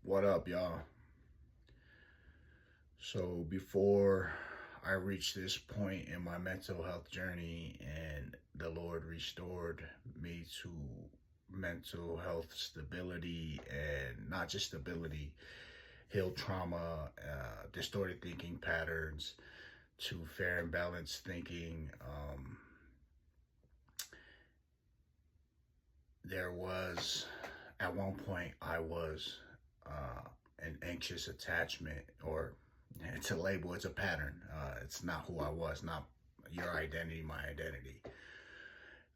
What up, y'all? So, before I reached this point in my mental health journey and the Lord restored me to mental health stability and not just stability, healed trauma, distorted thinking patterns, to fair and balanced thinking, there was, at one point, I was an anxious attachment, or it's a label, it's a pattern. It's not who I was, not your identity, my identity.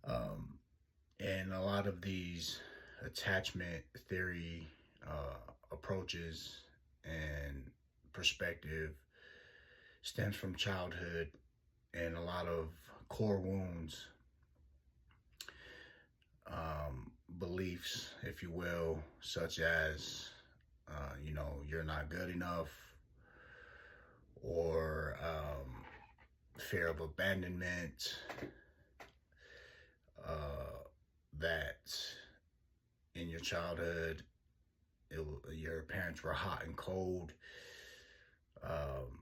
Um, and a lot of these attachment theory approaches and perspective stems from childhood and a lot of core wounds, beliefs, if you will, such as, you're not good enough, or fear of abandonment, that in your childhood, your parents were hot and cold, um,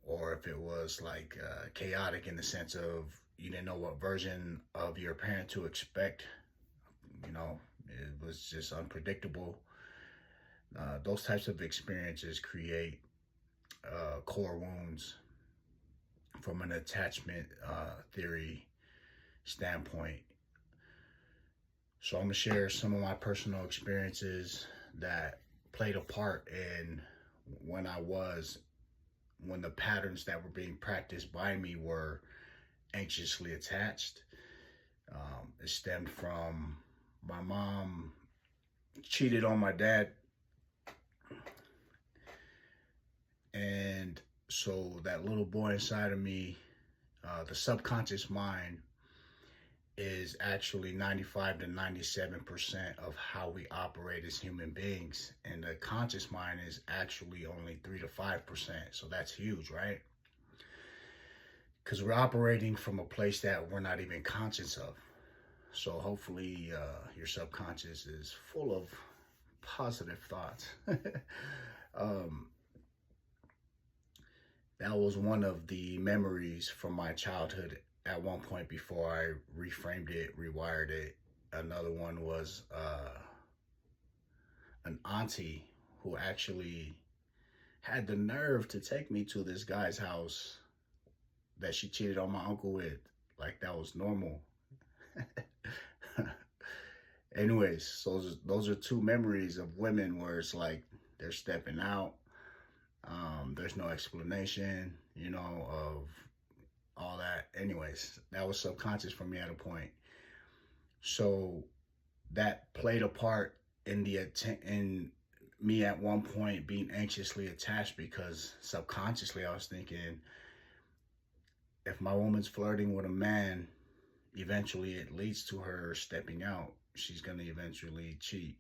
or if it was like chaotic in the sense of you didn't know what version of your parent to expect, it was just unpredictable. Those types of experiences create core wounds from an attachment theory standpoint. So I'm gonna share some of my personal experiences that played a part in when I was when the patterns that were being practiced by me were anxiously attached. It stemmed from my mom cheated on my dad, and so that little boy inside of me, the subconscious mind, is actually 95 to 97% of how we operate as human beings, and the conscious mind is actually only 3 to 5%. So that's huge, right? Because we're operating from a place that we're not even conscious of. So hopefully your subconscious is full of positive thoughts. um, that was one of the memories from my childhood at one point before I reframed it, rewired it. Another one was an auntie who actually had the nerve to take me to this guy's house that she cheated on my uncle with. Like that was normal. Anyways, so those are two memories of women where it's like they're stepping out. There's no explanation, of all that. Anyways, that was subconscious for me at a point. So that played a part in in me at one point being anxiously attached, because subconsciously I was thinking, if my woman's flirting with a man, eventually it leads to her stepping out. She's going to eventually cheat.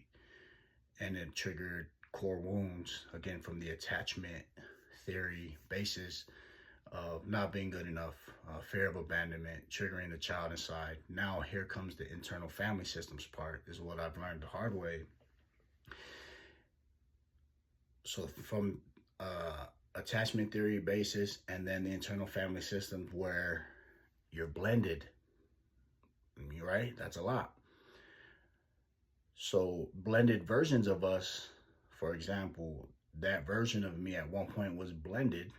And it triggered core wounds, again, from the attachment theory basis of not being good enough, fear of abandonment, triggering the child inside. Now, here comes the internal family systems part, is what I've learned the hard way. So, from attachment theory basis, and then the internal family systems where you're blended, right? That's a lot. So blended versions of us, for example, that version of me at one point was blended.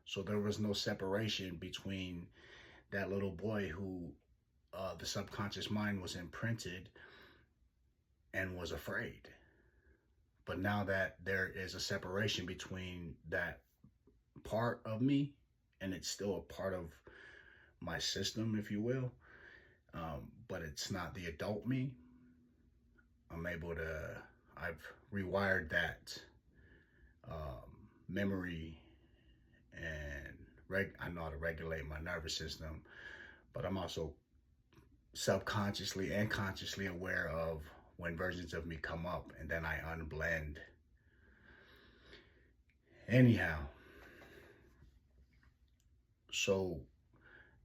So there was no separation between that little boy who the subconscious mind was imprinted and was afraid. But now that there is a separation between that part of me, and it's still a part of my system, if you will, but it's not the adult me, I've rewired that memory, and I know how to regulate my nervous system, but I'm also subconsciously and consciously aware of when versions of me come up, and then I unblend. Anyhow, so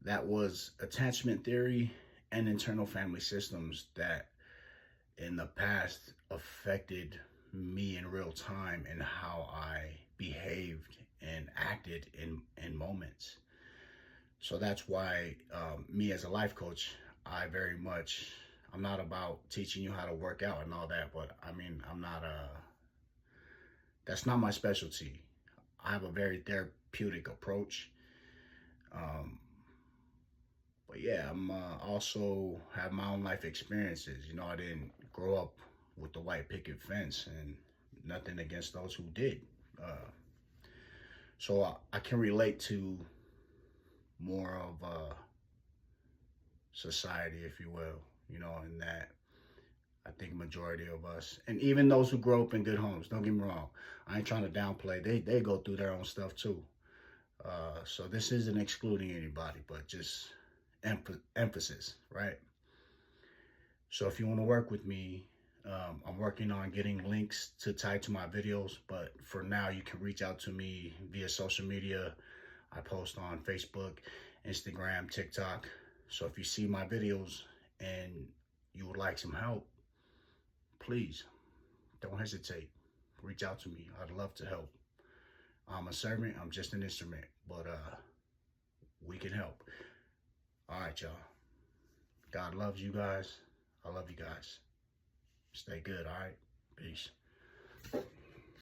that was attachment theory and internal family systems that in the past affected me in real time and how I behaved and acted in moments. So that's why me as a life coach, I'm not about teaching you how to work out and all that, but I mean, that's not my specialty. I have a very therapeutic approach. Um, but yeah, I'm also have my own life experiences. You know, I didn't grow up with the white picket fence, and nothing against those who did. Uh, so I can relate to more of society, if you will, you know, in that I think majority of us, and even those who grow up in good homes, don't get me wrong, I ain't trying to downplay. They go through their own stuff too. So this isn't excluding anybody, but just emphasis, right? So if you want to work with me, I'm working on getting links to tie to my videos, but for now you can reach out to me via social media. I post on Facebook, Instagram, TikTok. So if you see my videos and you would like some help, please don't hesitate. Reach out to me. I'd love to help. I'm a servant. I'm just an instrument, but we can help. All right, y'all. God loves you guys. I love you guys. Stay good, all right? Peace.